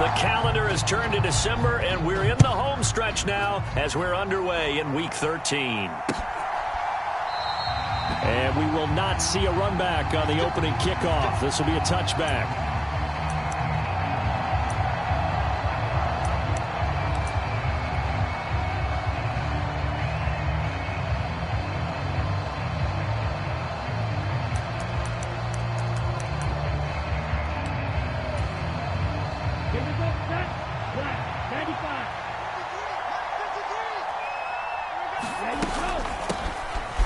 The calendar has turned to December, and we're in the home stretch now as we're underway in Week 13. And we will not see a run back on the opening kickoff. This will be a touchback.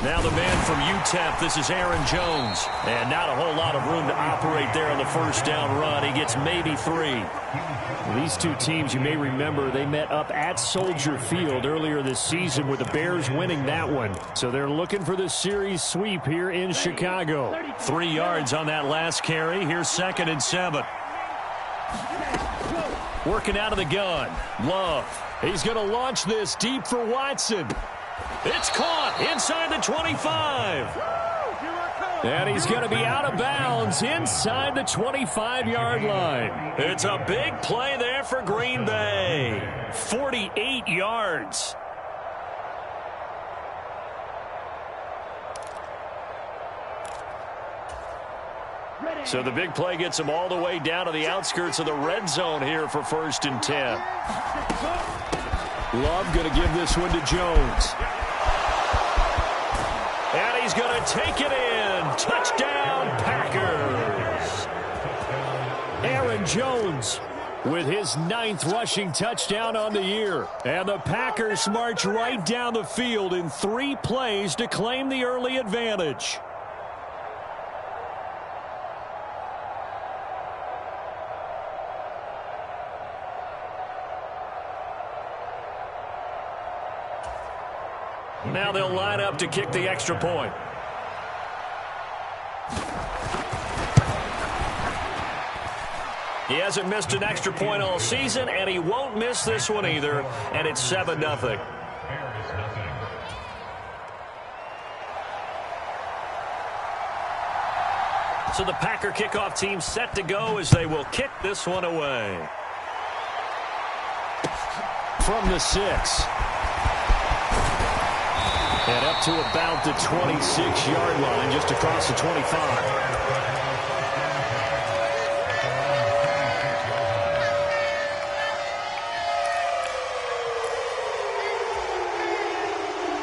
Now the man from UTEP, this is Aaron Jones. And not a whole lot of room to operate there on the first down run. He gets maybe 3. These two teams, you may remember, they met up at Soldier Field earlier this season with the Bears winning that one. So they're looking for the series sweep here in Chicago. 3 yards on that last carry. Here's 2nd and 7. Working out of the gun. Love. He's going to launch this deep for Watson. It's caught inside the 25. And he's going to be out of bounds inside the 25-yard line. It's a big play there for Green Bay. 48 yards. So the big play gets him all the way down to the outskirts of the red zone here for 1st and 10. Love going to give this one to Jones. And he's going to take it in. Touchdown, Packers. Aaron Jones with his 9th rushing touchdown on the year. And the Packers march right down the field in 3 plays to claim the early advantage. Now they'll line up to kick the extra point. He hasn't missed an extra point all season, and he won't miss this one either, and it's 7-0. So the Packer kickoff team set to go as they will kick this one away. From the 6. And up to about the 26-yard line, just across the 25.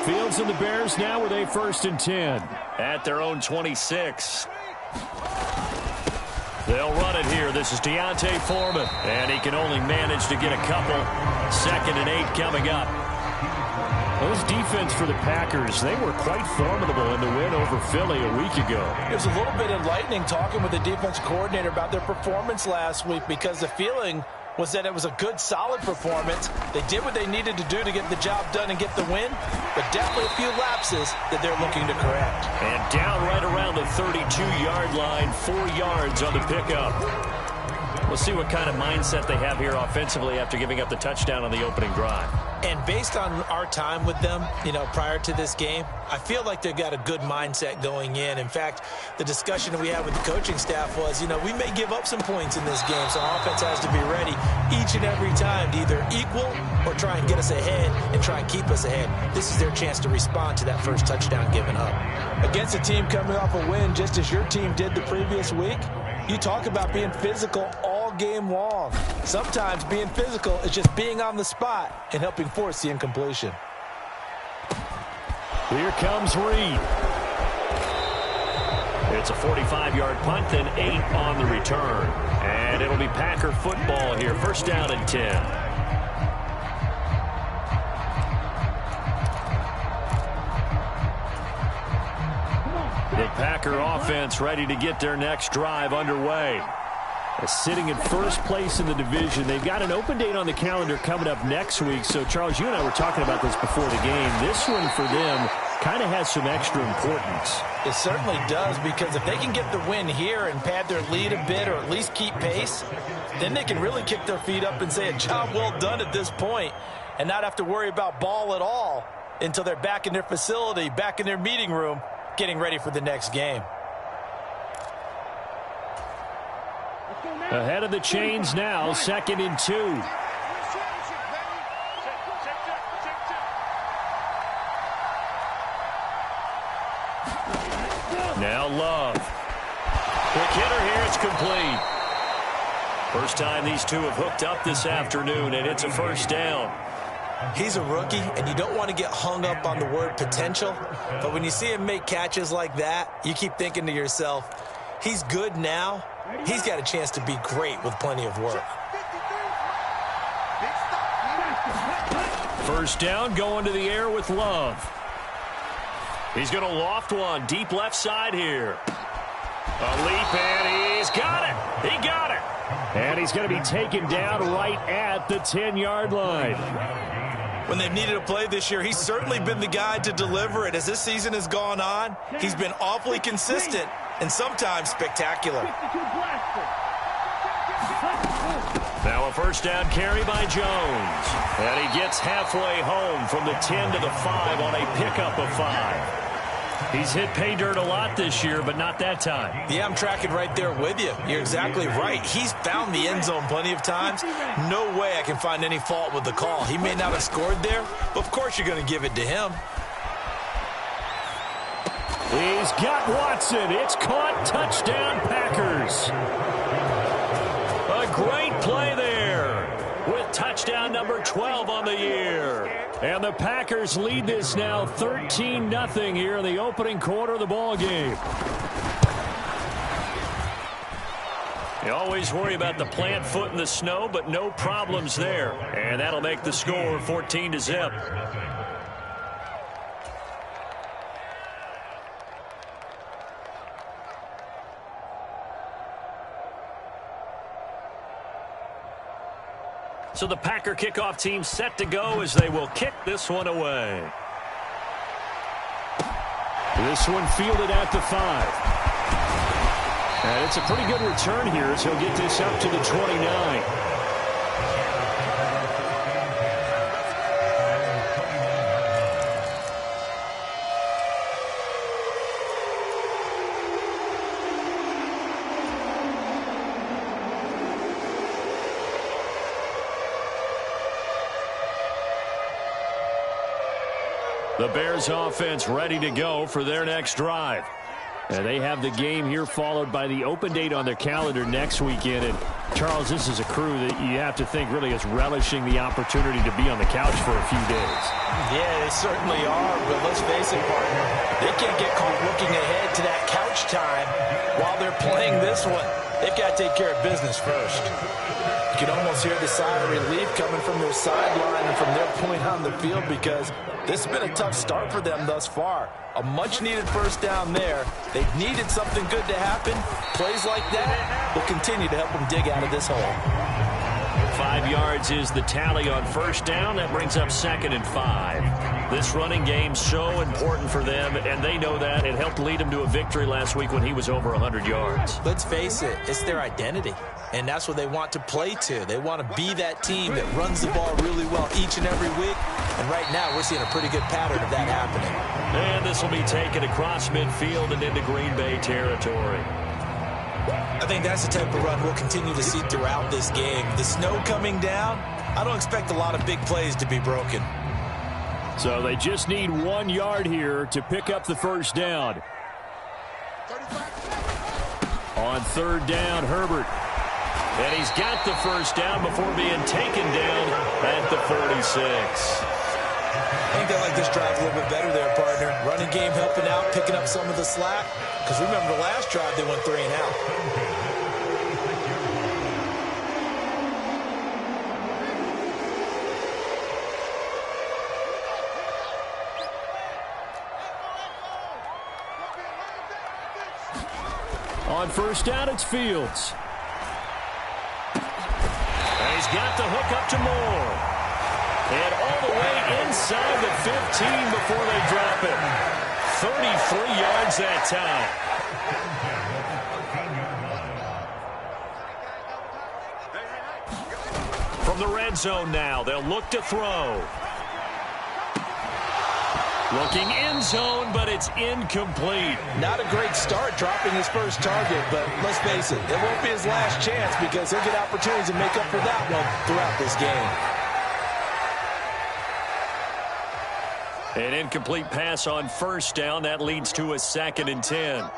Fields and the Bears now with a 1st and 10. At their own 26. They'll run it here. This is Deontay Foreman. And he can only manage to get a couple. 2nd and 8 coming up. Well, this defense for the Packers, they were quite formidable in the win over Philly a week ago. It was a little bit enlightening talking with the defense coordinator about their performance last week, because the feeling was that it was a good, solid performance. They did what they needed to do to get the job done and get the win, but definitely a few lapses that they're looking to correct. And down right around the 32-yard line, 4 yards on the pickup. We'll see what kind of mindset they have here offensively after giving up the touchdown on the opening drive. And based on our time with them, prior to this game, I feel like they've got a good mindset going in. In fact, the discussion that we had with the coaching staff was, we may give up some points in this game, so our offense has to be ready each and every time to either equal or try and get us ahead and try and keep us ahead. This is their chance to respond to that first touchdown given up. Against a team coming off a win just as your team did the previous week, you talk about being physical all game long. Sometimes being physical is just being on the spot and helping force the incompletion. Here comes Reed. It's a 45-yard punt, then 8 on the return. And it'll be Packer football here. 1st down and 10. The Packer offense ready to get their next drive underway. Sitting in first place in the division. They've got an open date on the calendar coming up next week. So, Charles, you and I were talking about this before the game. This one for them kind of has some extra importance. It certainly does, because if they can get the win here and pad their lead a bit or at least keep pace, then they can really kick their feet up and say a job well done at this point and not have to worry about ball at all until they're back in their facility, back in their meeting room, getting ready for the next game. Let's go now. Ahead of the chains now, 2nd and 2. Now Love. Quick hitter here, it's complete. First time these two have hooked up this afternoon, and it's a first down. He's a rookie, and you don't want to get hung up on the word potential, but when you see him make catches like that, you keep thinking to yourself, he's good now. He's got a chance to be great with plenty of work. First down, going to the air with Love. He's going to loft one, deep left side here. A leap, and he's got it. He got it. And he's going to be taken down right at the 10-yard line. When they've needed a play this year, he's certainly been the guy to deliver it. As this season has gone on, he's been awfully consistent and sometimes spectacular. Now a first down carry by Jones. And he gets halfway home from the 10 to the 5 on a pickup of 5. He's hit pay dirt a lot this year, but not that time. Yeah, I'm tracking right there with you. You're exactly right. He's found the end zone plenty of times. No way I can find any fault with the call. He may not have scored there, but of course you're going to give it to him. He's got Watson. It's caught. Touchdown, Packers. A great play there with touchdown number 12 on the year. And the Packers lead this now 13-0 here in the opening quarter of the ball game. You always worry about the plant foot in the snow, but no problems there. And that'll make the score 14-0. So the Packer kickoff team set to go as they will kick this one away. This one fielded at the 5. And it's a pretty good return here as he'll get this up to the 29. The Bears offense ready to go for their next drive. And they have the game here followed by the open date on their calendar next weekend. And, Charles, this is a crew that you have to think really is relishing the opportunity to be on the couch for a few days. Yeah, they certainly are. But let's face it, partner, they can't get caught looking ahead to that couch time while they're playing this one. They've got to take care of business first. You can almost hear the sigh of relief coming from their sideline and from their point on the field because this has been a tough start for them thus far. A much-needed first down there. They've needed something good to happen. Plays like that will continue to help them dig out of this hole. 5 yards is the tally on first down. That brings up 2nd and 5. This running game's so important for them, and they know that. It helped lead them to a victory last week when he was over 100 yards. Let's face it, it's their identity, and that's what they want to play to. They want to be that team that runs the ball really well each and every week, and right now we're seeing a pretty good pattern of that happening. And this will be taken across midfield and into Green Bay territory. I think that's the type of run we'll continue to see throughout this game. The snow coming down, I don't expect a lot of big plays to be broken. So they just need 1 yard here to pick up the first down. On third down, Herbert. And he's got the first down before being taken down at the 46. I think they like this drive a little bit better there, partner. Running game helping out, picking up some of the slack. Because remember the last drive, they went 3 and out. On first down, it's Fields. And he's got the hook up to Moore. And all the way inside the 15 before they drop it. 33 yards that time. From the red zone now, they'll look to throw. Looking end zone, but it's incomplete. Not a great start dropping his first target, but let's face it, it won't be his last chance because he'll get opportunities to make up for that one throughout this game. An incomplete pass on first down. That leads to a 2nd and 10.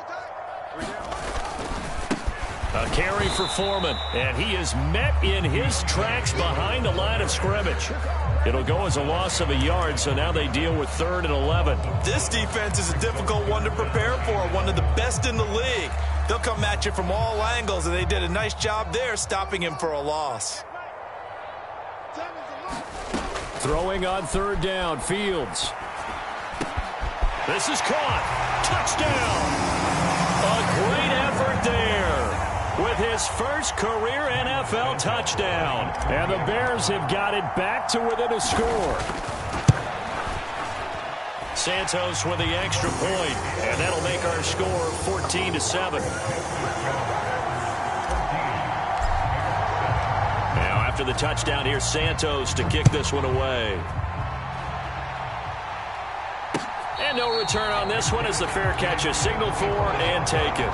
A carry for Foreman, and he is met in his tracks behind the line of scrimmage. It'll go as a loss of a yard, so now they deal with 3rd and 11. This defense is a difficult one to prepare for, one of the best in the league. They'll come at you from all angles, and they did a nice job there stopping him for a loss. Throwing on 3rd down, Fields. This is caught. Touchdown. A great effort there with his first career NFL touchdown. And the Bears have got it back to within a score. Santos with the extra point, and that'll make our score 14-7. Now after the touchdown, here's Santos to kick this one away. And no return on this one as the fair catch is signaled for and taken.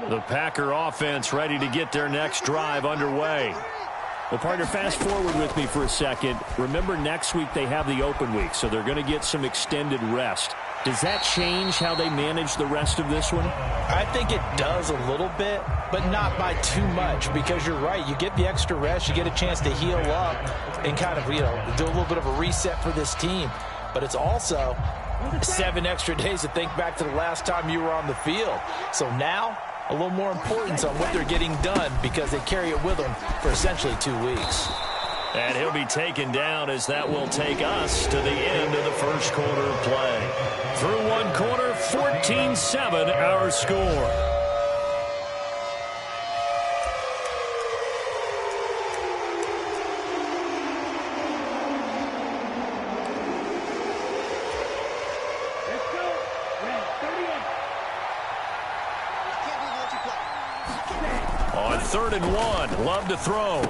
The Packer offense ready to get their next drive underway. Well, partner, fast forward with me for a second. Remember, next week they have the open week, so they're going to get some extended rest. Does that change how they manage the rest of this one? I think it does a little bit, but not by too much, because you're right. You get the extra rest, you get a chance to heal up and kind of, do a little bit of a reset for this team. But it's also 7 extra days to think back to the last time you were on the field. So now, a little more importance on what they're getting done because they carry it with them for essentially 2 weeks. And he'll be taken down as that will take us to the end of the first quarter of play. Through one quarter, 14-7 our score. On 3rd and 1, Love to throw.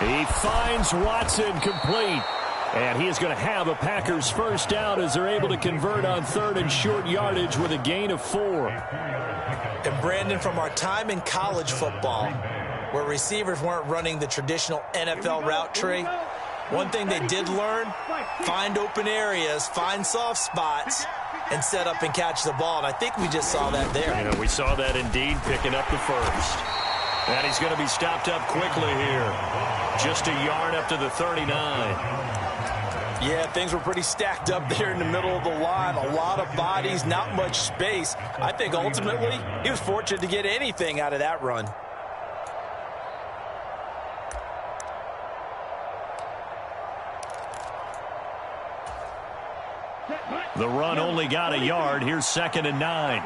He finds Watson complete. And he is going to have a Packers first down as they're able to convert on 3rd and short yardage with a gain of 4. And Brandon, from our time in college football, where receivers weren't running the traditional NFL route tree, one thing they did learn, find open areas, find soft spots, and set up and catch the ball. And I think we just saw that there. Yeah, we saw that indeed, picking up the first. And he's going to be stopped up quickly here. Just a yard up to the 39. Yeah, things were pretty stacked up there in the middle of the line. A lot of bodies, not much space. I think ultimately he was fortunate to get anything out of that run. The run only got a yard. Here's 2nd and 9.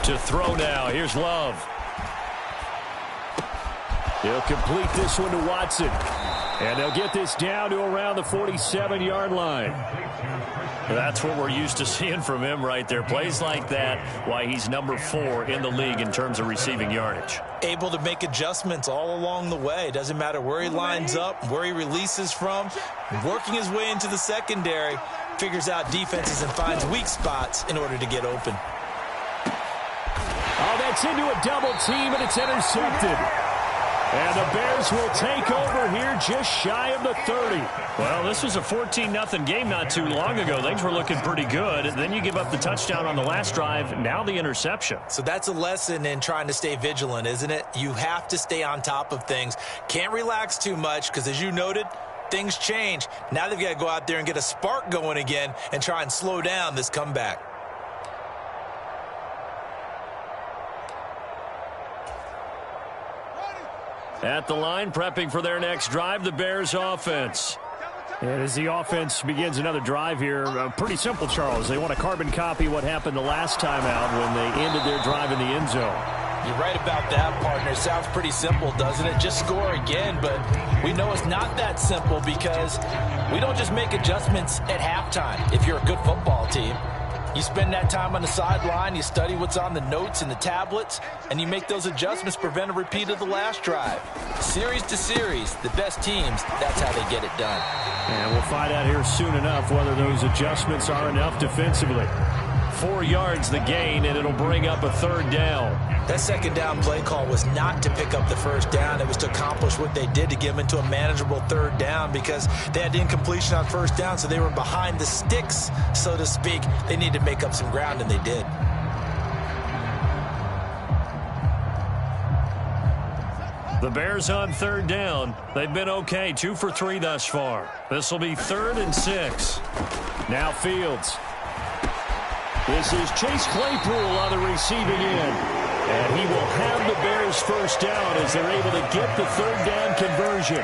To throw now. Here's Love. He'll complete this one to Watson. And they'll get this down to around the 47-yard line. That's what we're used to seeing from him right there. Plays like that, why he's number 4 in the league in terms of receiving yardage. Able to make adjustments all along the way. Doesn't matter where he lines up, where he releases from. Working his way into the secondary, figures out defenses and finds weak spots in order to get open. Oh, that's into a double team, and it's intercepted. And the Bears will take over here just shy of the 30. Well, this was a 14-0 game not too long ago. Things were looking pretty good. And then you give up the touchdown on the last drive. Now the interception. So that's a lesson in trying to stay vigilant, isn't it? You have to stay on top of things. Can't relax too much because, as you noted, things change. Now they've got to go out there and get a spark going again and try and slow down this comeback. At the line, prepping for their next drive, the Bears offense. And as the offense begins another drive here, pretty simple, Charles. They want to carbon copy what happened the last time out when they ended their drive in the end zone. You're right about that, partner. Sounds pretty simple, doesn't it? Just score again, but we know it's not that simple because we don't just make adjustments at halftime if you're a good football team. You spend that time on the sideline, you study what's on the notes and the tablets, and you make those adjustments to prevent a repeat of the last drive. Series to series, the best teams, that's how they get it done. And we'll find out here soon enough whether those adjustments are enough defensively. 4 yards the gain, and it'll bring up a 3rd down. That second down play call was not to pick up the first down. It was to accomplish what they did to get them into a manageable 3rd down because they had incompletion on first down, so they were behind the sticks, so to speak. They needed to make up some ground, and they did. The Bears on 3rd down. They've been okay, 2 for 3 thus far. This will be 3rd and 6. Now Fields. This is Chase Claypool on the receiving end. And he will have the Bears first down as they're able to get the 3rd down conversion.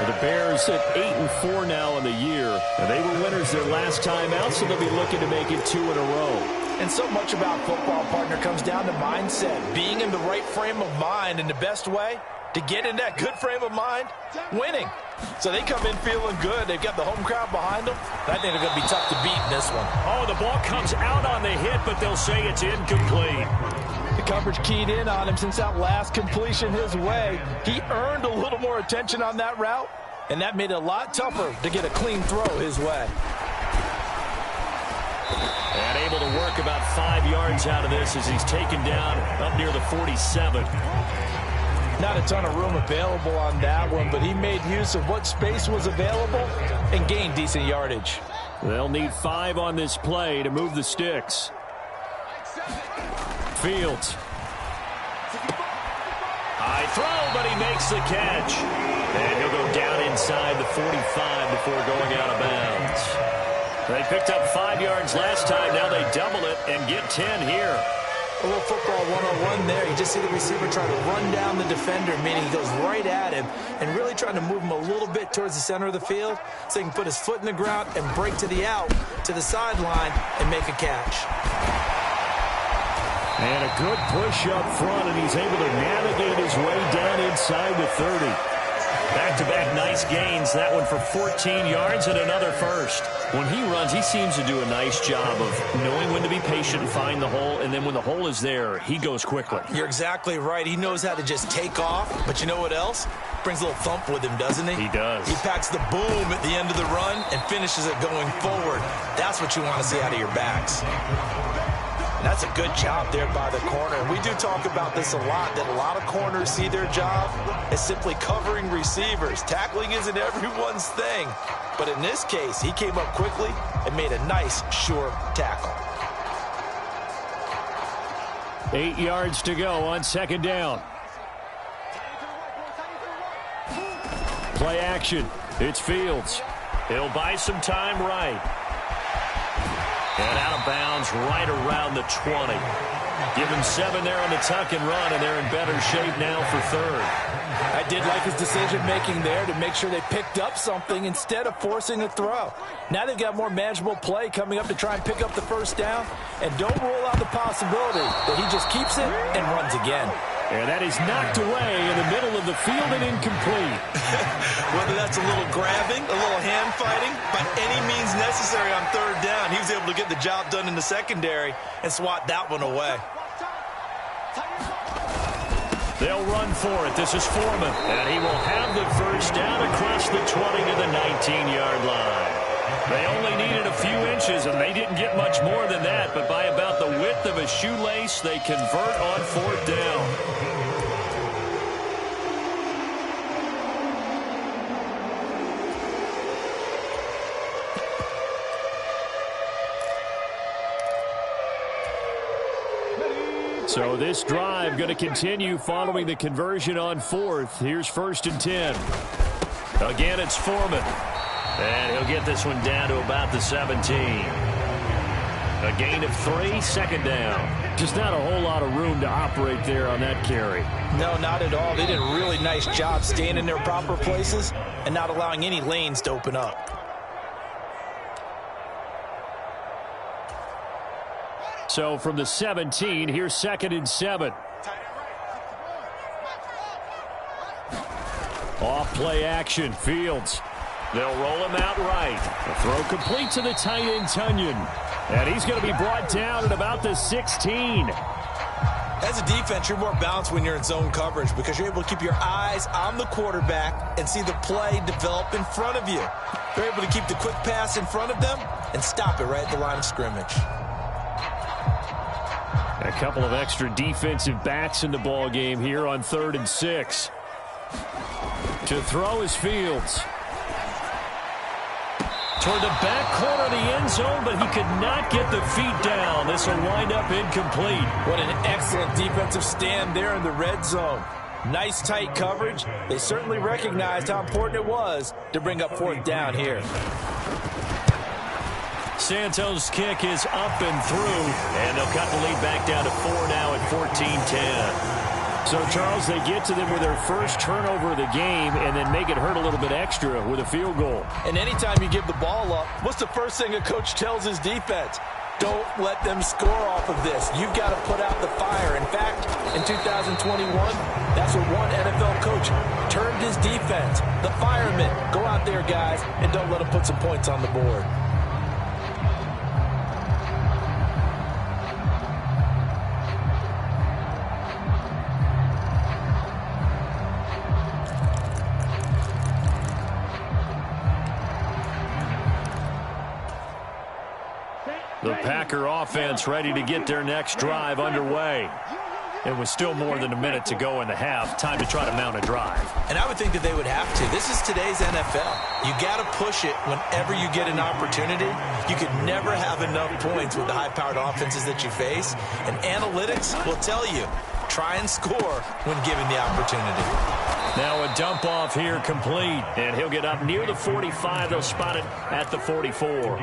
The Bears at 8-4 now in the year. And they were winners their last time out, so they'll be looking to make it 2 in a row. And so much about football, partner, comes down to mindset. Being in the right frame of mind, and the best way to get in that good frame of mind, winning. So they come in feeling good. They've got the home crowd behind them. I think they're going to be tough to beat in this one. Oh, the ball comes out on the hit, but they'll say it's incomplete. The coverage keyed in on him since that last completion his way. He earned a little more attention on that route, and that made it a lot tougher to get a clean throw his way. And able to work about 5 yards out of this as he's taken down up near the 47. Not a ton of room available on that one, but he made use of what space was available and gained decent yardage. They'll need 5 on this play to move the sticks. Fields. High throw, but he makes the catch. And he'll go down inside the 45 before going out of bounds. They picked up 5 yards last time. Now they double it and get 10 here. A little football 101 there. You just see the receiver trying to run down the defender, meaning he goes right at him and really trying to move him a little bit towards the center of the field so he can put his foot in the ground and break to the out, to the sideline, and make a catch. And a good push up front, and he's able to navigate his way down inside the 30. Back-to-back nice gains. That one for 14 yards and another first. When he runs, he seems to do a nice job of knowing when to be patient and find the hole, and then when the hole is there, he goes quickly. You're exactly right. He knows how to just take off, but you know what else? Brings a little thump with him, doesn't he? He does. He packs the boom at the end of the run and finishes it going forward. That's what you want to see out of your backs. And that's a good job there by the corner. And we do talk about this a lot, that a lot of corners see their job as simply covering receivers. Tackling isn't everyone's thing. But in this case, he came up quickly and made a nice, sure tackle. 8 yards to go on 2nd down. Play action. It's Fields. He'll buy some time right. And out of bounds right around the 20. Give him 7 there on the tuck and run, and they're in better shape now for 3rd. I did like his decision-making there to make sure they picked up something instead of forcing a throw. Now they've got more manageable play coming up to try and pick up the first down, and don't rule out the possibility that he just keeps it and runs again. And that is knocked away in the middle of the field and incomplete. Whether that's a little grabbing, a little hand fighting, by any means necessary on 3rd down, he was able to get the job done in the secondary and swat that one away. They'll run for it. This is Foreman. And he will have the first down across the 20 to the 19-yard line. They only needed a few inches, and they didn't get much more than that. But by about the width of a shoelace, they convert on 4th down. So this drive going to continue following the conversion on 4th. Here's 1st and 10. Again, it's Foreman. And he'll get this one down to about the 17. A gain of 3, 2nd down. Just not a whole lot of room to operate there on that carry. No, not at all. They did a really nice job staying in their proper places and not allowing any lanes to open up. So from the 17, here's 2nd and 7. Off play action, Fields. They'll roll him out right. The throw complete to the tight end, Tunyon. And he's going to be brought down at about the 16. As a defense, you're more balanced when you're in zone coverage because you're able to keep your eyes on the quarterback and see the play develop in front of you. You're able to keep the quick pass in front of them and stop it right at the line of scrimmage. A couple of extra defensive backs in the ball game here on 3rd and 6. To throw is Fields. Toward the back corner of the end zone, but he could not get the feet down. This will wind up incomplete. What an excellent defensive stand there in the red zone. Nice tight coverage. They certainly recognized how important it was to bring up 4th down here. Santos' kick is up and through, and they'll cut the lead back down to 4 now at 14-10. So, Charles, they get to them with their first turnover of the game and then make it hurt a little bit extra with a field goal. And anytime you give the ball up, what's the first thing a coach tells his defense? Don't let them score off of this. You've got to put out the fire. In fact, in 2021, that's what one NFL coach termed his defense. The firemen. Go out there, guys, and don't let them put some points on the board. The Packer offense ready to get their next drive underway. It was still more than a minute to go in the half. Time to try to mount a drive. And I would think that they would have to. This is today's NFL. You got to push it whenever you get an opportunity. You could never have enough points with the high-powered offenses that you face. And analytics will tell you, try and score when given the opportunity. Now a dump off here complete. And he'll get up near the 45. They'll spot it at the 44.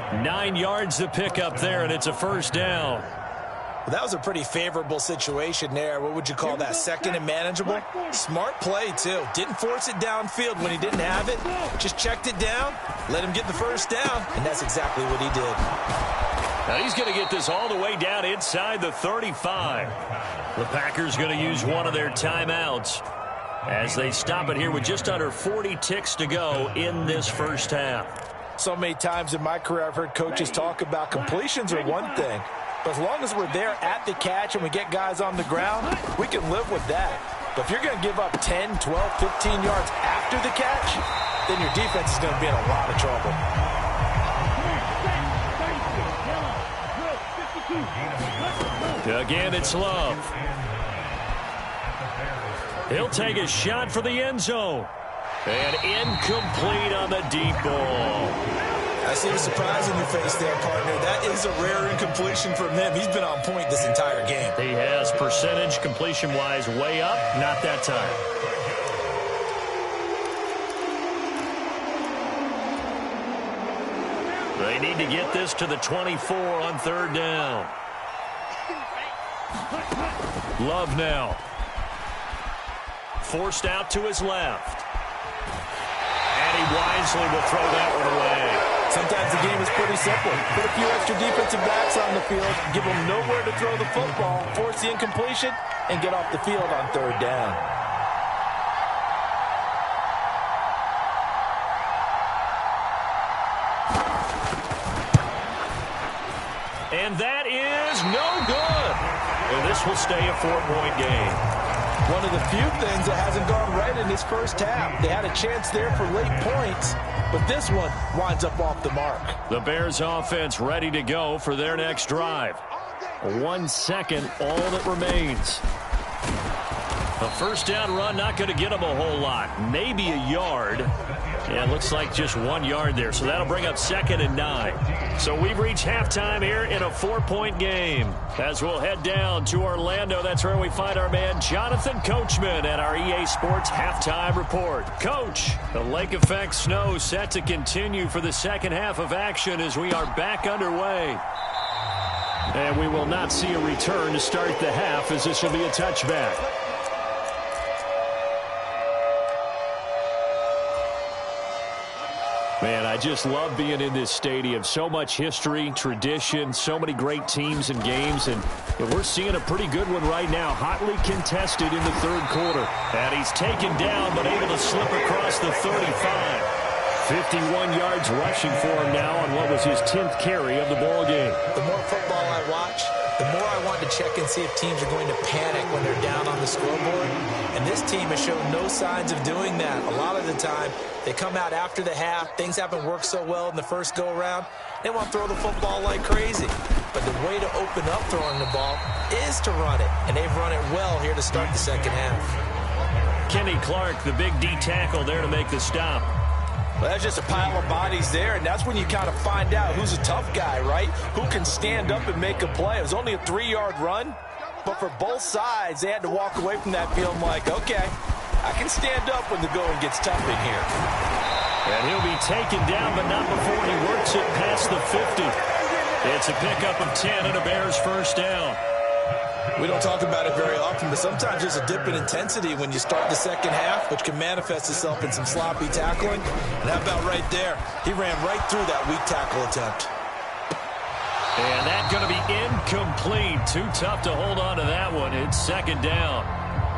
9 yards to pick up there, and it's a 1st down. Well, that was a pretty favorable situation there. What would you call that? 2nd and manageable? Smart play, too. Didn't force it downfield when he didn't have it. Just checked it down, let him get the 1st down, and that's exactly what he did. Now he's going to get this all the way down inside the 35. The Packers going to use one of their timeouts as they stop it here with just under 40 ticks to go in this first half. So many times in my career I've heard coaches talk about completions are one thing. But as long as we're there at the catch and we get guys on the ground, we can live with that. But if you're going to give up 10, 12, 15 yards after the catch, then your defense is going to be in a lot of trouble. Again, it's Love. He'll take a shot for the end zone. And incomplete on the deep ball. I see the surprise in your face there, partner. That is a rare incompletion from him. He's been on point this entire game. He has percentage completion-wise way up. Not that time. They need to get this to the 24 on 3rd down. Love now. Forced out to his left. And he wisely will throw that one away. Sometimes the game is pretty simple. Put a few extra defensive backs on the field, give them nowhere to throw the football, force the incompletion, and get off the field on 3rd down. And that is no good. And this will stay a 4-point game. One of the few things that hasn't gone right in this first half. They had a chance there for late points, but this one winds up off the mark. The Bears offense ready to go for their next drive. 1 second, all that remains. A 1st down run, not going to get them a whole lot. Maybe a yard. Yeah, it looks like just 1 yard there, so that'll bring up 2nd and 9. So we've reached halftime here in a 4-point game. As we'll head down to Orlando, that's where we find our man Jonathan Coachman at our EA Sports Halftime Report. Coach, the lake effect snow set to continue for the second half of action as we are back underway. And we will not see a return to start the half as this will be a touchback. Man, I just love being in this stadium. So much history, tradition, so many great teams and games, and we're seeing a pretty good one right now. Hotly contested in the third quarter. And he's taken down, but able to slip across the 35. 51 yards rushing for him now on what was his 10th carry of the ball game. The more football I watch, the more I want to check and see if teams are going to panic when they're down on the scoreboard. And this team has shown no signs of doing that. A lot of the time, they come out after the half. Things haven't worked so well in the first go-around. They want to throw the football like crazy. But the way to open up throwing the ball is to run it. And they've run it well here to start the second half. Kenny Clark, the big D tackle there to make the stop. Well, that's just a pile of bodies there, and that's when you kind of find out who's a tough guy, right? Who can stand up and make a play. It was only a 3-yard run, but for both sides, they had to walk away from that feeling like, okay, I can stand up when the going gets tough in here. And he'll be taken down, but not before he works it past the 50. It's a pickup of 10 and a Bears first down. We don't talk about it very often, but sometimes there's a dip in intensity when you start the second half, which can manifest itself in some sloppy tackling. And how about right there? He ran right through that weak tackle attempt. And that's going to be incomplete. Too tough to hold on to that one. It's second down.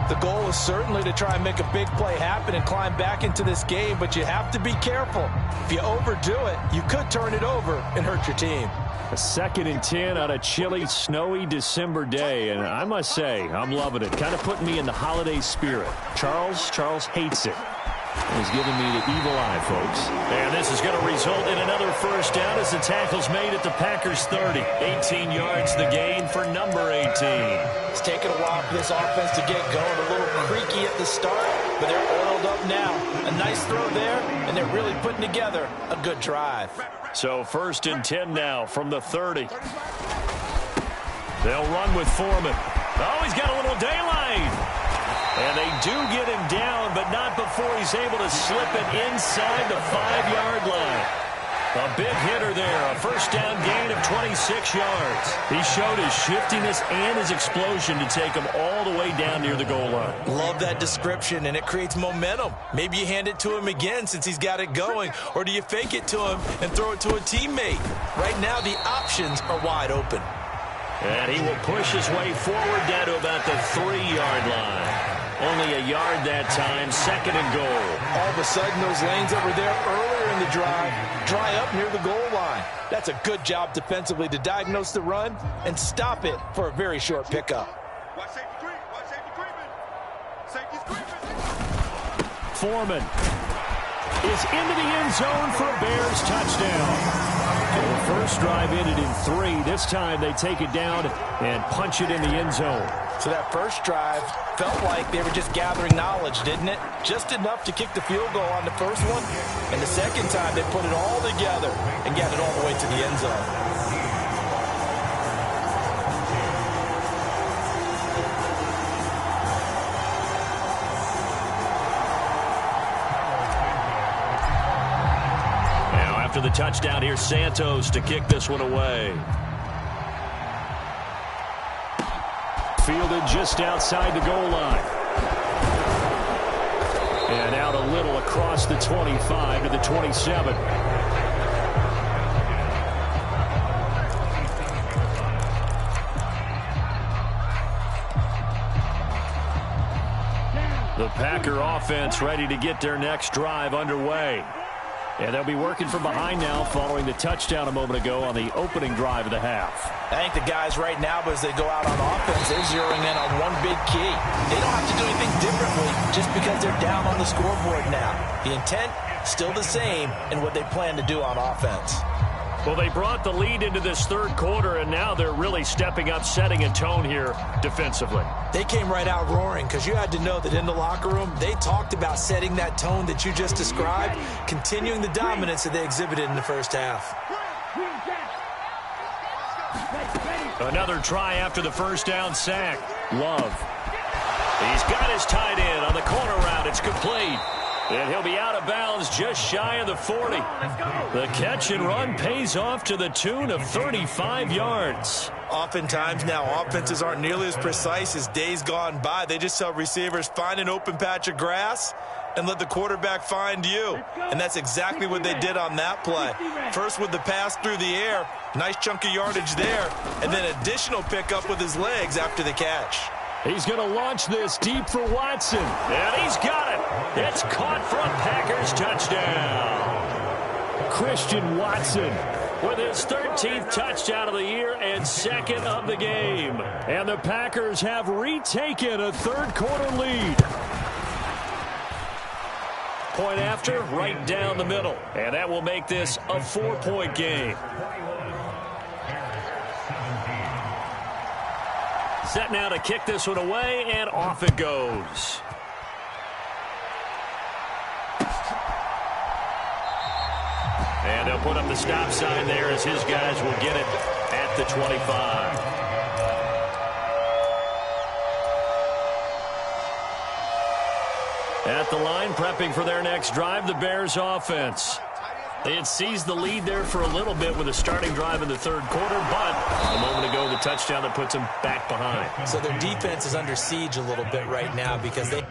The goal is certainly to try and make a big play happen and climb back into this game, but you have to be careful. If you overdo it, you could turn it over and hurt your team. A 2nd and 10 on a chilly, snowy December day, and I must say, I'm loving it. Kind of putting me in the holiday spirit. Charles hates it. He's giving me the evil eye, folks. And this is going to result in another first down as the tackle's made at the Packers' 30. 18 yards the gain for number 18. It's taken a while for this offense to get going. A little creaky at the start, but they're oiled up now. A nice throw there, and they're really putting together a good drive. So 1st and 10 now from the 30. They'll run with Foreman. Oh, he's got a little daylight. And they do get him down, but not before he's able to slip it inside the 5-yard line. A big hitter there, a first down gain of 26 yards. He showed his shiftiness and his explosion to take him all the way down near the goal line. Love that description, and it creates momentum. Maybe you hand it to him again since he's got it going, or do you fake it to him and throw it to a teammate? Right now, the options are wide open. And he will push his way forward down to about the 3-yard line. Only a yard that time, 2nd and goal. All of a sudden, those lanes that were there earlier in the drive dry up near the goal line. That's a good job defensively to diagnose the run and stop it for a very short pickup. Foreman is into the end zone for a Bears touchdown. So the first drive ended in 3. This time they take it down and punch it in the end zone. So that first drive felt like they were just gathering knowledge, didn't it? Just enough to kick the field goal on the first one. And the second time they put it all together and got it all the way to the end zone. After the touchdown, here's Santos to kick this one away. Fielded just outside the goal line. And out a little across the 25 to the 27. The Packer offense ready to get their next drive underway. And they'll be working from behind now following the touchdown a moment ago on the opening drive of the half. I think the guys right now, as they go out on offense, they're zeroing in on one big key. They don't have to do anything differently just because they're down on the scoreboard now. The intent, still the same in what they plan to do on offense. Well, they brought the lead into this third quarter, and now they're really stepping up, setting a tone here defensively. They came right out roaring because you had to know that in the locker room, they talked about setting that tone that you just described, continuing the dominance that they exhibited in the first half. Another try after the first down sack. Love. He's got his tight end on the corner route. It's complete. And he'll be out of bounds just shy of the 40. The catch and run pays off to the tune of 35 yards. Oftentimes now, offenses aren't nearly as precise as days gone by. They just tell receivers, find an open patch of grass and let the quarterback find you. And that's exactly what they did on that play. First with the pass through the air, nice chunk of yardage there, and then additional pickup with his legs after the catch. He's going to launch this deep for Watson. And he's got it. It's caught for a Packers touchdown. Christian Watson with his 13th touchdown of the year and second of the game. And the Packers have retaken a third-quarter lead. Point after, right down the middle. And that will make this a 4-point game. Set now to kick this one away, and off it goes. And they'll put up the stop sign there as his guys will get it at the 25. At the line, prepping for their next drive, the Bears offense. They had seized the lead there for a little bit with a starting drive in the third quarter, but a moment ago, the touchdown that puts them back behind. So their defense is under siege a little bit right now because they...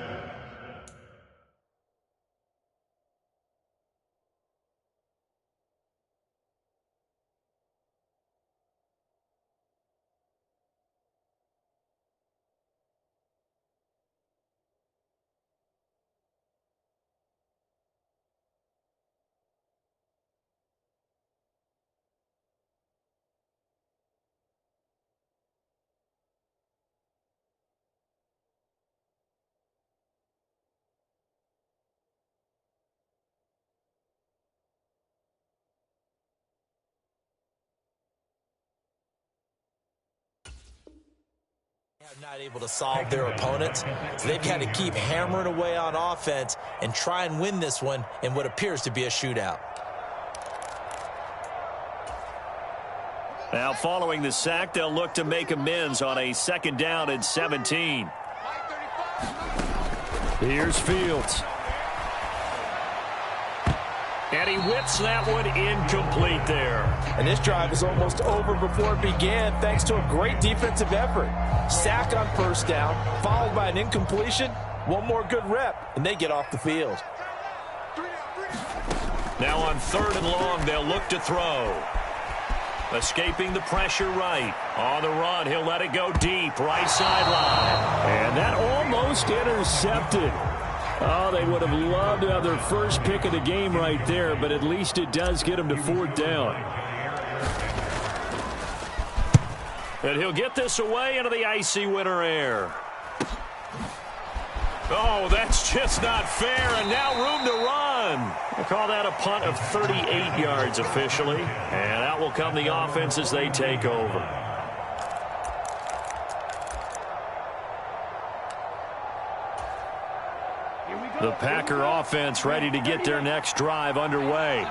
not able to solve their opponents. So they've got to keep hammering away on offense and try and win this one in what appears to be a shootout. Now following the sack, they'll look to make amends on a 2nd down and 17. Here's Fields. And he whips that one incomplete there. And this drive is almost over before it began thanks to a great defensive effort. Sack on 1st down, followed by an incompletion. One more good rep, and they get off the field. Now on 3rd and long, they'll look to throw. Escaping the pressure right. On the run, he'll let it go deep, right sideline. And that almost intercepted. Oh, they would have loved to have their first pick of the game right there, but at least it does get them to 4th down. And he'll get this away into the icy winter air. Oh, that's just not fair, and now room to run. We'll call that a punt of 38 yards officially, and out will come the offense as they take over. The Packer offense ready to get their next drive underway.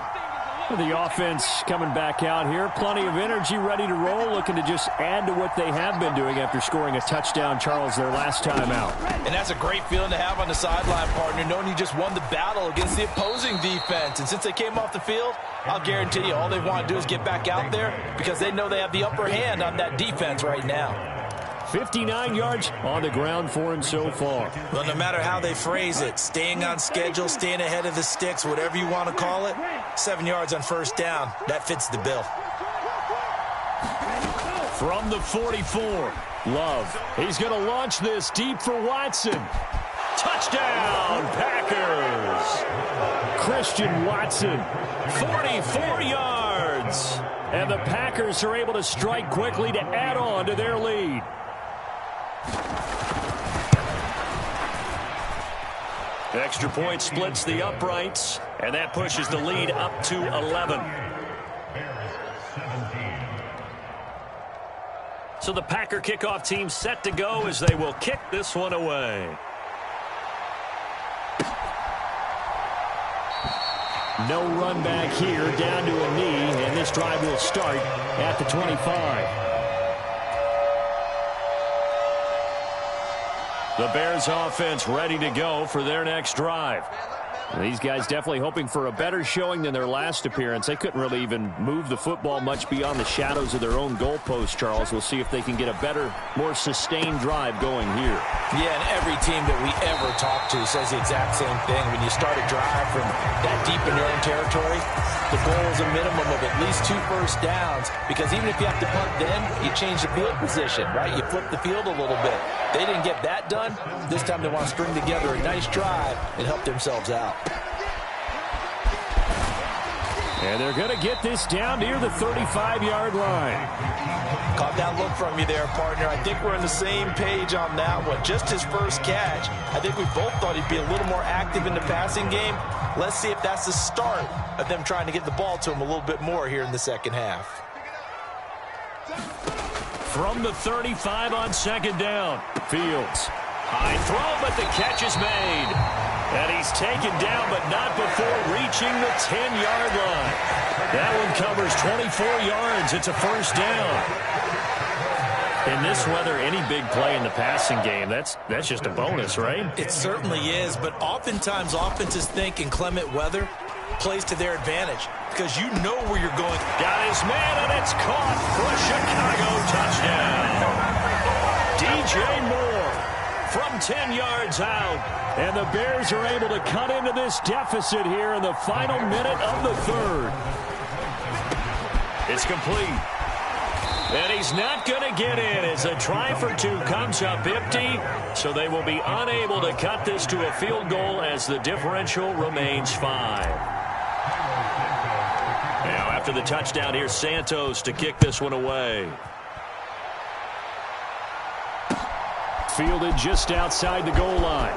The offense coming back out here. Plenty of energy, ready to roll, looking to just add to what they have been doing after scoring a touchdown, Charles, their last time out. And that's a great feeling to have on the sideline, partner, knowing you just won the battle against the opposing defense. And since they came off the field, I'll guarantee you all they want to do is get back out there because they know they have the upper hand on that defense right now. 59 yards on the ground for him so far. Well, no matter how they phrase it, staying on schedule, staying ahead of the sticks, whatever you want to call it, 7 yards on 1st down, that fits the bill. From the 44, Love. He's going to launch this deep for Watson. Touchdown, Packers! Christian Watson. 44 yards! And the Packers are able to strike quickly to add on to their lead. Extra point splits the uprights, and that pushes the lead up to 11. So the Packer kickoff team set to go as they will kick this one away. No run back here, down to a knee, and this drive will start at the 25. The Bears offense ready to go for their next drive. These guys definitely hoping for a better showing than their last appearance. They couldn't really even move the football much beyond the shadows of their own goalpost, Charles. We'll see if they can get a better, more sustained drive going here. Yeah, and every team that we ever talk to says the exact same thing. When you start a drive from that deep in your own territory, the goal is a minimum of at least 2 first downs, because even if you have to punt then, you change the field position, right? You flip the field a little bit. They didn't get that done. This time they want to string together a nice drive and help themselves out. And they're going to get this down near the 35-yard line. Caught that look from you there, partner. I think we're on the same page on that one. Just his first catch. I think we both thought he'd be a little more active in the passing game. Let's see if that's the start of them trying to get the ball to him a little bit more here in the second half. From the 35 on second down, Fields. High throw, but the catch is made. And he's taken down, but not before reaching the 10-yard line. That one covers 24 yards. It's a first down. In this weather, any big play in the passing game, that's just a bonus, right? It certainly is, but oftentimes offenses think in clement weather plays to their advantage, because you know where you're going. Got his man, and it's caught for a Chicago touchdown. DJ Moore from 10 yards out. And the Bears are able to cut into this deficit here in the final minute of the third. It's complete. And he's not going to get in as a try for 2 comes up empty. So they will be unable to cut this to a field goal as the differential remains 5. Now after the touchdown, here's Santos to kick this one away. Fielded just outside the goal line.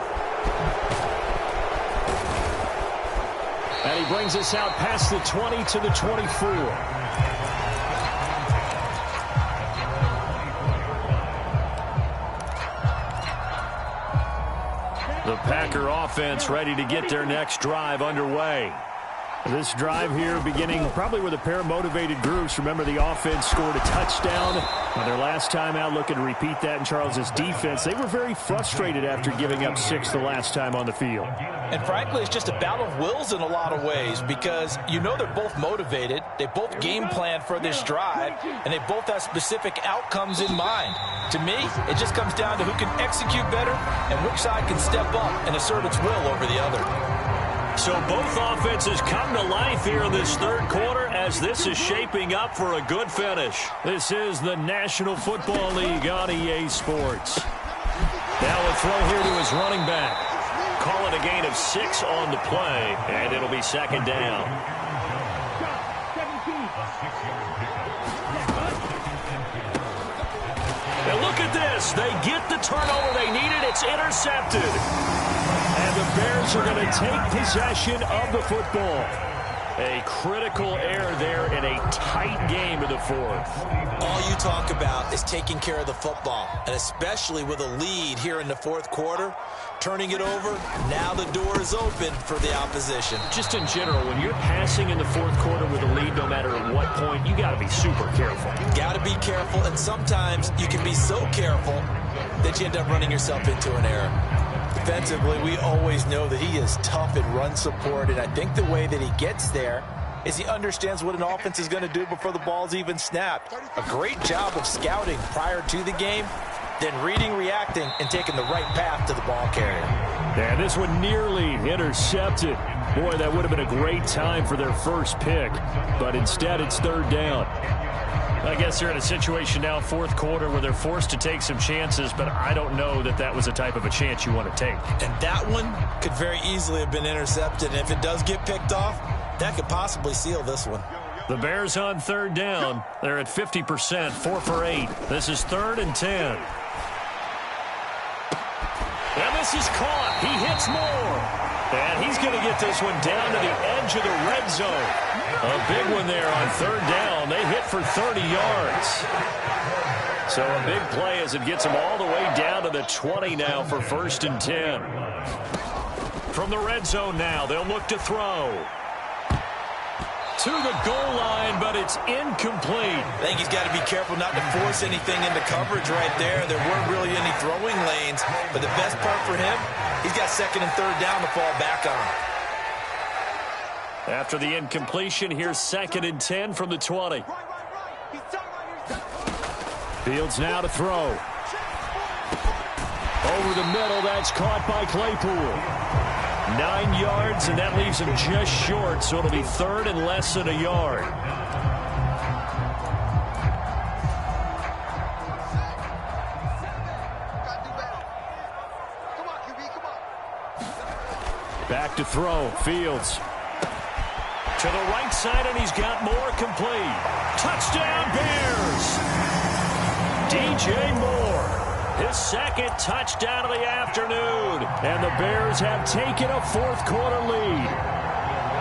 And he brings us out past the 20 to the 24. The Packer offense ready to get their next drive underway. This drive here beginning probably with a pair of motivated groups. Remember, the offense scored a touchdown on their last time out. Looking to repeat that in Charles's defense. They were very frustrated after giving up 6 the last time on the field. And frankly, it's just a battle of wills in a lot of ways, because you know they're both motivated. They both game plan for this drive, and they both have specific outcomes in mind. To me, it just comes down to who can execute better and which side can step up and assert its will over the other. So both offenses come to life here in this third quarter as this is shaping up for a good finish. This is the National Football League on EA Sports. Now a throw here to his running back. Call it a gain of 6 on the play, and it'll be second down. And look at this. They get the turnover they needed. It's intercepted. And the Bears are going to take possession of the football. A critical error there in a tight game in the fourth. All you talk about is taking care of the football, and especially with a lead here in the fourth quarter, turning it over, now the door is open for the opposition. Just in general, when you're passing in the fourth quarter with a lead, no matter at what point, you got to be super careful. Got to be careful, and sometimes you can be so careful that you end up running yourself into an error. Defensively, we always know that he is tough in run support, and I think the way that he gets there is he understands what an offense is going to do before the ball's even snapped. A great job of scouting prior to the game, then reading, reacting, and taking the right path to the ball carrier. And this one nearly intercepted. Boy, that would have been a great time for their first pick, but instead it's third down. I guess they're in a situation now, fourth quarter, where they're forced to take some chances, but I don't know that that was the type of a chance you want to take. And that one could very easily have been intercepted, and if it does get picked off, that could possibly seal this one. The Bears on third down. They're at 50%, 4 for 8. This is 3rd and 10. And this is caught. He hits Moore. And he's going to get this one down to the edge of the red zone. A big one there on third down. They hit for 30 yards. So a big play as it gets them all the way down to the 20 now for 1st and 10. From the red zone now, they'll look to throw. To the goal line, but it's incomplete. I think he's got to be careful not to force anything into coverage right there. There weren't really any throwing lanes, but the best part for him, he's got 2nd and 3rd down to fall back on. After the incompletion, here's 2nd and 10 from the 20. Fields now to throw. Over the middle, that's caught by Claypool. 9 yards, and that leaves him just short, so it'll be 3rd and less than a yard. Back to throw. Fields. To the right side, and he's got more complete. Touchdown, Bears! DJ Moore, his 2nd touchdown of the afternoon. And the Bears have taken a 4th quarter lead.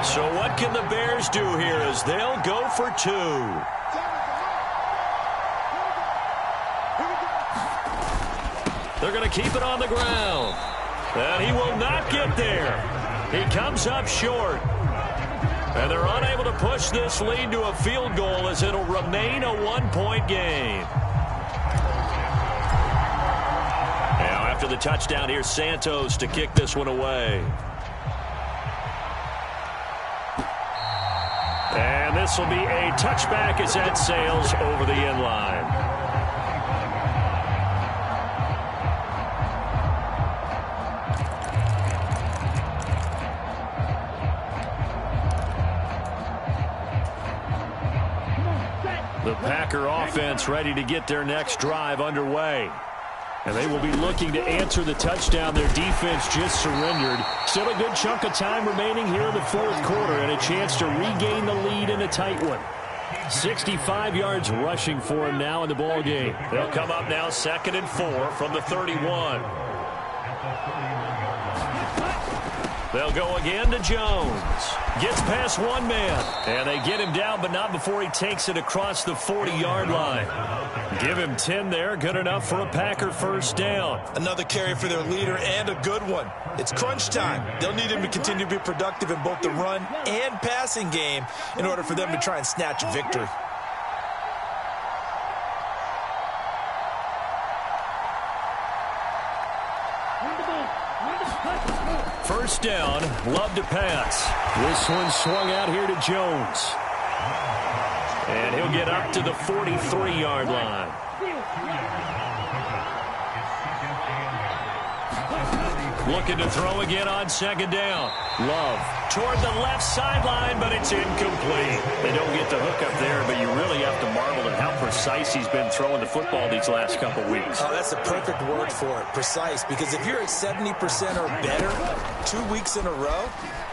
So what can the Bears do here as they'll go for 2? They're going to keep it on the ground. And he will not get there. He comes up short. And they're unable to push this lead to a field goal as it'll remain a 1-point game. Now after the touchdown, here's Santos to kick this one away. And this will be a touchback as that sails over the end line. The Packer offense ready to get their next drive underway. And they will be looking to answer the touchdown their defense just surrendered. Still a good chunk of time remaining here in the 4th quarter and a chance to regain the lead in a tight one. 65 yards rushing for him now in the ball game. They'll come up now 2nd and 4 from the 31. They'll go again to Jones. Gets past one man. And they get him down, but not before he takes it across the 40-yard line. Give him 10 there. Good enough for a Packer first down. Another carry for their leader and a good one. It's crunch time. They'll need him to continue to be productive in both the run and passing game in order for them to try and snatch a victory. First down, Love to pass. This one swung out here to Jones. And he'll get up to the 43-yard line. Looking to throw again on 2nd down. Love toward the left sideline, but it's incomplete. They don't get the hook up there, but you really have to marvel at how precise he's been throwing the football these last couple weeks. Oh, that's the perfect word for it, precise. Because if you're at 70% or better 2 weeks in a row,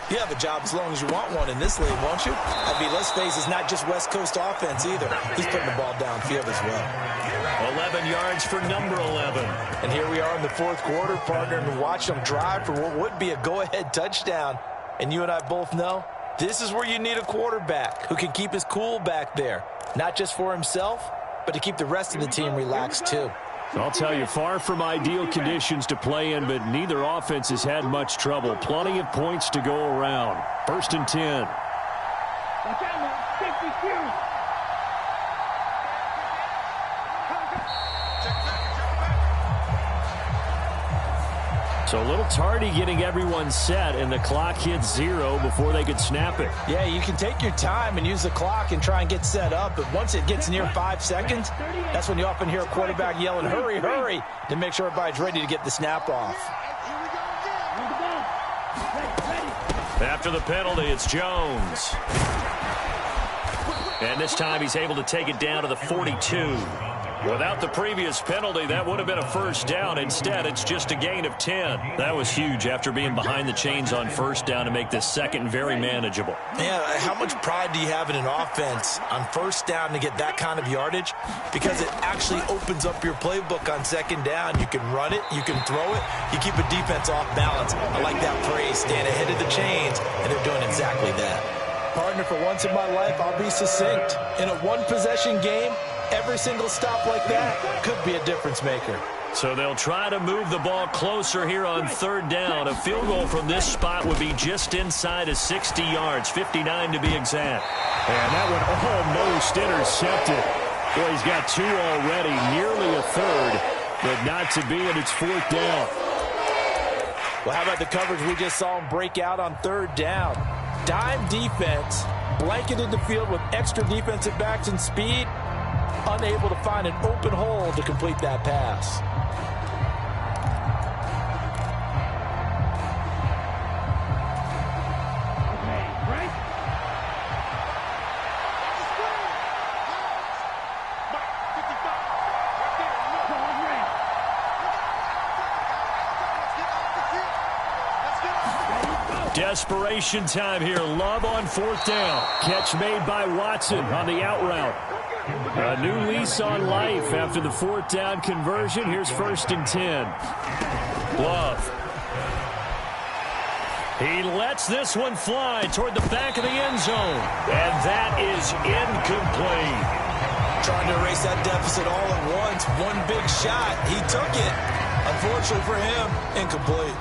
you have a job as long as you want one in this league, won't you? I mean, let's face it, it's not just West Coast offense either. He's putting the ball downfield as well. 11 yards for number 11. And here we are in the 4th quarter, partner, and watch them drive for what would be a go-ahead touchdown. And you and I both know this is where you need a quarterback who can keep his cool back there. Not just for himself, but to keep the rest of the team relaxed too. I'll tell you, far from ideal conditions to play in, but neither offense has had much trouble. Plenty of points to go around. 1st and 10. So a little tardy getting everyone set, and the clock hits 0 before they could snap it. Yeah, you can take your time and use the clock and try and get set up, but once it gets near 5 seconds, that's when you often hear a quarterback yelling, hurry, hurry, to make sure everybody's ready to get the snap off. After the penalty, it's Jones. And this time he's able to take it down to the 42. Without the previous penalty, that would have been a first down. Instead, it's just a gain of 10. That was huge after being behind the chains on first down to make this second very manageable. Yeah, how much pride do you have in an offense on first down to get that kind of yardage? Because it actually opens up your playbook on 2nd down. You can run it, you can throw it, you keep a defense off balance. I like that phrase, stand ahead of the chains, and they're doing exactly that. Partner, for once in my life, I'll be succinct. In a one-possession game, every single stop like that could be a difference maker. So they'll try to move the ball closer here on 3rd down. A field goal from this spot would be just inside of 60 yards, 59 to be exact. And that one almost intercepted. Boy, he's got 2 already, nearly a third, but not to be, and it's 4th down. Well, how about the coverage we just saw him break out on 3rd down? Dime defense, blanketed the field with extra defensive backs and speed, unable to find an open hole to complete that pass. Desperation time here. Love on 4th down. Catch made by Watson on the out route. A new lease on life after the 4th down conversion. Here's 1st and 10. Love. He lets this one fly toward the back of the end zone. And that is incomplete. Trying to erase that deficit all at once. One big shot. He took it. Unfortunately for him, incomplete.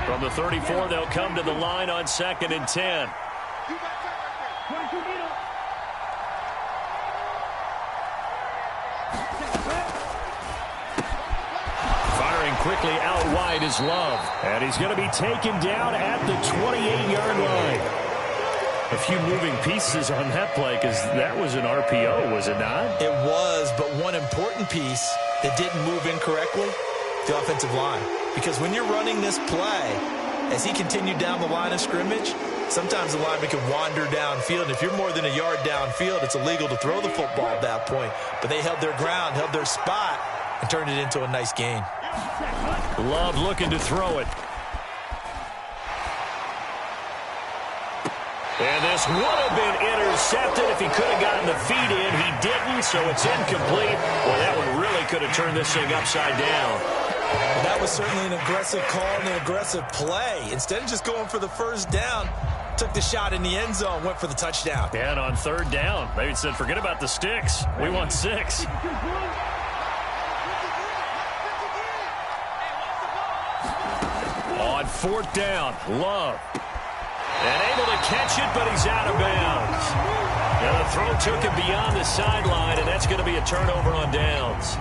From the 34, they'll come to the line on 2nd and 10. Firing quickly out wide is Love. And he's going to be taken down at the 28-yard line. A few moving pieces on that play because that was an RPO, was it not? It was, but one important piece that didn't move incorrectly, the offensive line. Because when you're running this play, as he continued down the line of scrimmage, sometimes the lineman can wander downfield. And if you're more than a yard downfield, it's illegal to throw the football at that point. But they held their ground, held their spot, and turned it into a nice gain. Love looking to throw it. And this would have been intercepted if he could have gotten the feet in. He didn't, so it's incomplete. Boy, that one really could have turned this thing upside down. Well, that was certainly an aggressive call and an aggressive play. Instead of just going for the 1st down, took the shot in the end zone, went for the touchdown. And on 3rd down, they said, forget about the sticks. We want 6. On 4th down, Love. And able to catch it, but he's out of bounds. Now the throw took him beyond the sideline, and that's going to be a turnover on downs.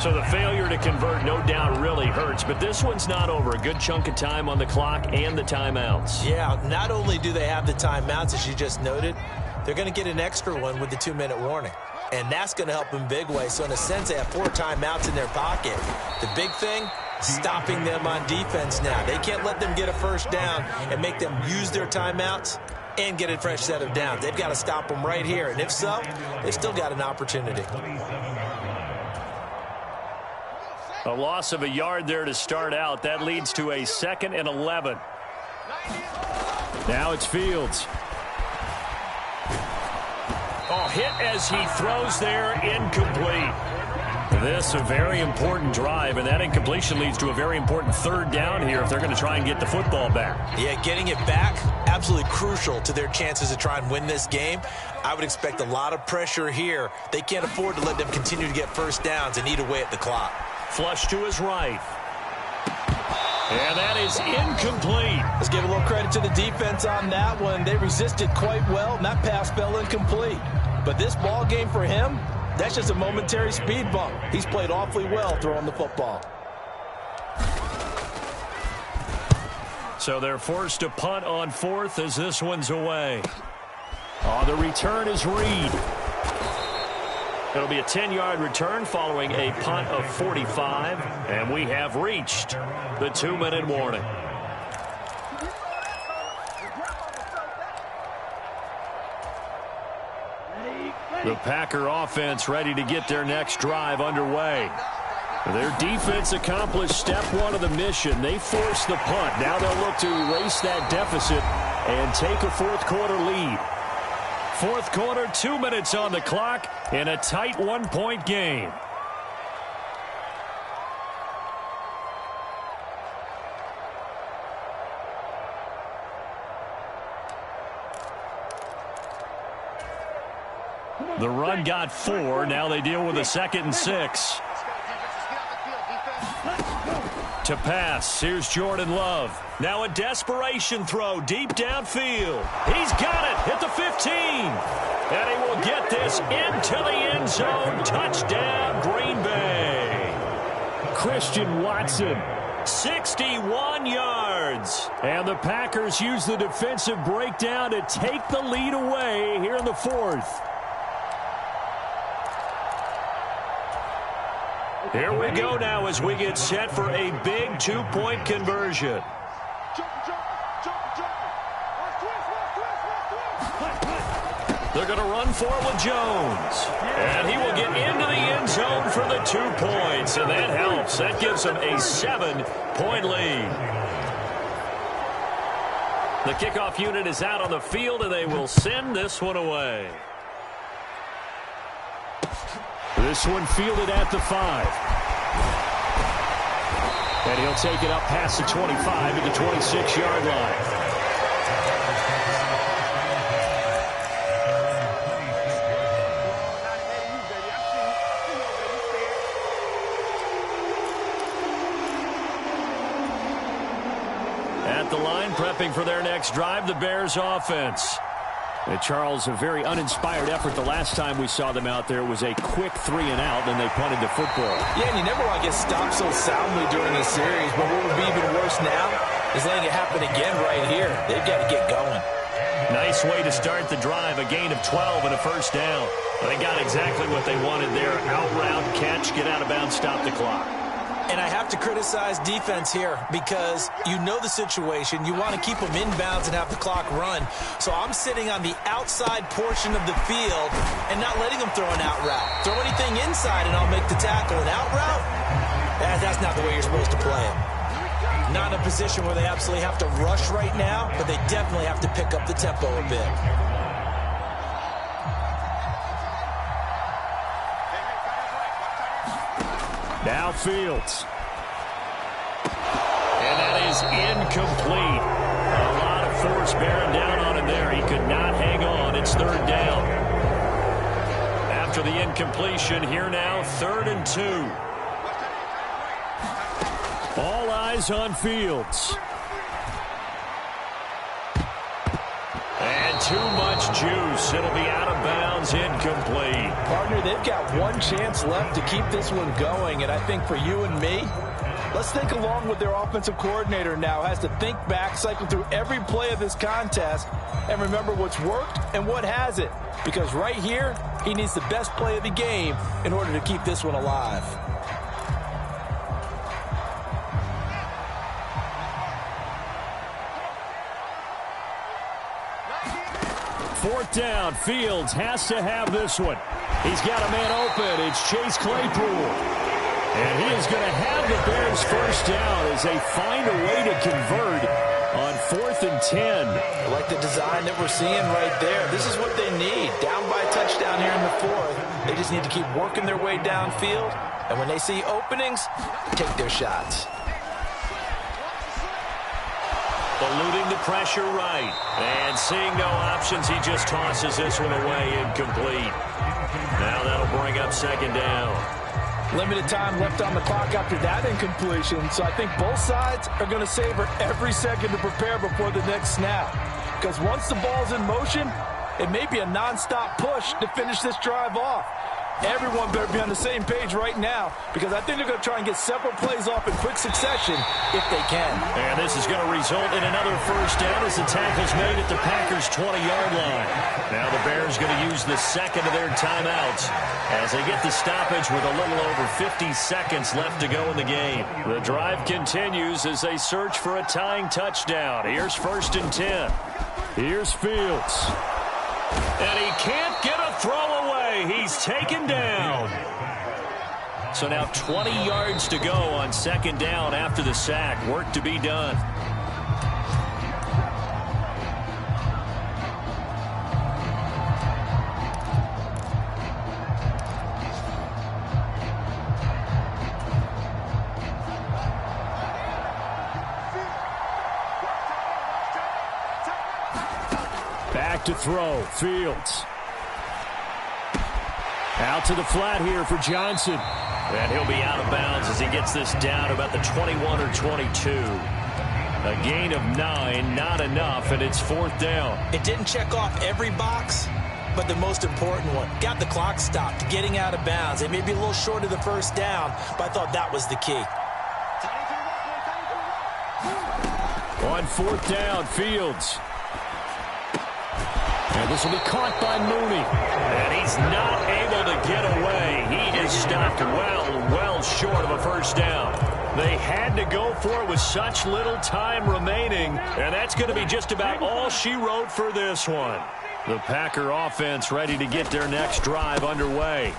So the failure to convert, no doubt, really hurts. But this one's not over. A good chunk of time on the clock and the timeouts. Yeah, not only do they have the timeouts, as you just noted, they're going to get an extra one with the 2-minute warning. And that's going to help in big way. So in a sense, they have 4 timeouts in their pocket. The big thing, stopping them on defense now. They can't let them get a 1st down and make them use their timeouts and get a fresh set of downs. They've got to stop them right here. And if so, they've still got an opportunity. A loss of a yard there to start out. That leads to a 2nd and 11. Now it's Fields. Oh, hit as he throws there, incomplete. This a very important drive, and that incompletion leads to a very important 3rd down here if they're going to try and get the football back. Yeah, getting it back, absolutely crucial to their chances to try and win this game. I would expect a lot of pressure here. They can't afford to let them continue to get 1st downs and eat away at the clock. Flush to his right. And that is incomplete. Let's give a little credit to the defense on that one. They resisted quite well, and that pass fell incomplete. But this ball game for him, that's just a momentary speed bump. He's played awfully well throwing the football. So they're forced to punt on 4th as this one's away. On the return is Reed. It'll be a 10-yard return following a punt of 45, and we have reached the 2-minute warning. The Packer offense ready to get their next drive underway. Their defense accomplished step 1 of the mission. They forced the punt. Now they'll look to erase that deficit and take a 4th quarter lead. 4th quarter, 2 minutes on the clock in a tight 1-point game. The run got 4. Now they deal with a 2nd and 6. To pass, here's Jordan Love. Now a desperation throw deep downfield. He's got it at the 15. And he will get this into the end zone. Touchdown, Green Bay. Christian Watson, 61 yards. yards. And the Packers use the defensive breakdown to take the lead away here in the fourth. Here we go now as we get set for a big two-point conversion. They're going to run for it with Jones. And he will get into the end zone for the 2 points. And that helps. That gives them a 7-point lead. The kickoff unit is out on the field, and they will send this one away. This one fielded at the 5. And he'll take it up past the 25 to the 26-yard line. At the line, prepping for their next drive, the Bears offense. And Charles, a very uninspired effort. The last time we saw them out there was a quick 3-and-out, and they punted the football. Yeah, and you never want to get stopped so soundly during the series, but what would be even worse now is letting it happen again right here. They've got to get going. Nice way to start the drive, a gain of 12 and a first down. They got exactly what they wanted there. Out route, catch, get out of bounds, stop the clock. And I have to criticize defense here because you know the situation. You want to keep them inbounds and have the clock run. So I'm sitting on the outside portion of the field and not letting them throw an out route. Throw anything inside and I'll make the tackle. An out route? That's not the way you're supposed to play it. Not in a position where they absolutely have to rush right now, but they definitely have to pick up the tempo a bit. Now Fields. And that is incomplete. A lot of force bearing down on him there. He could not hang on. It's third down. After the incompletion, here now, 3rd and 2. All eyes on Fields. And too much juice. It'll be out of bounds, incomplete. Partner, they've got one chance left to keep this one going, and I think for you and me, let's think along with their offensive coordinator now. Has to think back, cycle through every play of this contest, and remember what's worked and what hasn't. Because right here, he needs the best play of the game in order to keep this one alive. Fourth down, Fields has to have this one. He's got a man open. It's Chase Claypool. And he is going to have the Bears first down as they find a way to convert on 4th and 10. I like the design that we're seeing right there. This is what they need. Down by a touchdown here in the 4th. They just need to keep working their way downfield. And when they see openings, take their shots. Eluding the pressure right. And seeing no options, he just tosses this one away, incomplete. Now that'll bring up 2nd down. Limited time left on the clock after that incompletion, so I think both sides are going to savor every second to prepare before the next snap. Because once the ball's in motion, it may be a nonstop push to finish this drive off. Everyone better be on the same page right now because I think they're going to try and get several plays off in quick succession if they can. And this is going to result in another first down as the tackle's made at the Packers' 20-yard line. Now the Bears going to use the second of their timeouts as they get the stoppage with a little over 50 seconds left to go in the game. The drive continues as they search for a tying touchdown. Here's 1st and 10. Here's Fields. And he can't get a throw away. He's taken down. So now 20 yards to go on 2nd down after the sack. Work to be done. Back to throw. Fields. Out to the flat here for Johnson. And he'll be out of bounds as he gets this down about the 21 or 22. A gain of 9, not enough, and it's 4th down. It didn't check off every box, but the most important one. Got the clock stopped, getting out of bounds. It may be a little short of the first down, but I thought that was the key. On fourth down, Fields. And this will be caught by Mooney. And he's not able to get away. He is stopped well short of a first down. They had to go for it with such little time remaining, and that's going to be just about all she wrote for this one. The Packer offense ready to get their next drive underway.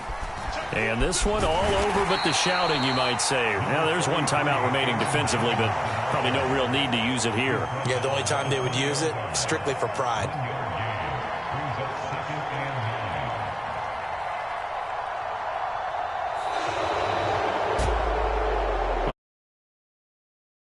And this one all over but the shouting, you might say. Now, there's one timeout remaining defensively, but probably no real need to use it here. Yeah, the only time they would use it, strictly for pride.